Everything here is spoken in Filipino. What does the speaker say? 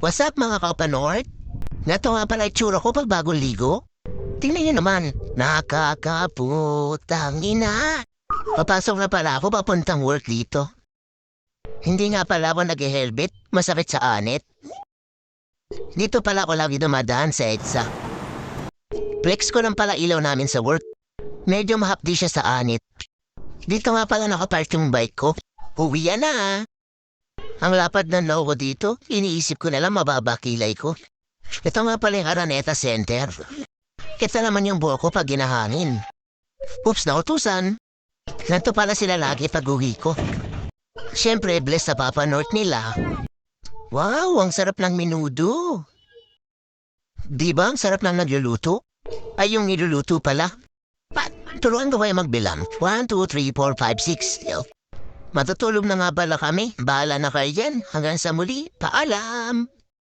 What's up mga kapanort? Nato nga pala itsura ko pag bagong ligo. Tingnan nyo naman, nakakaputang ina. Papasok na pala ako papuntang work dito. Hindi nga pala ako nag-helmet, masakit sa anit. Dito pala ako lagi dumadaan sa EDSA. Flex ko lang pala ilaw namin sa work. Medyo mahapdi siya sa anit. Dito nga pala nakapark yung bike ko. Uwi na. Ang lapad ng loob ko dito, iniisip ko na lang mababa kilay ko. Ito nga pala yung Araneta Center. Kita naman yung buhok ko pag ginahangin. Oops, nautusan. Ganito pala sila lagi pag uwi ko. Siyempre, bless sa Papa North nila. Wow, ang sarap ng menudo. Di ba ang sarap ng nagluluto? Ay, yung niluluto pala. Turuan ko kayo magbilang. 1, 2, 3, 4, 5, 6. Matutulog na nga pala kami. Bahala na kayo dyan. Hanggang sa muli, paalam!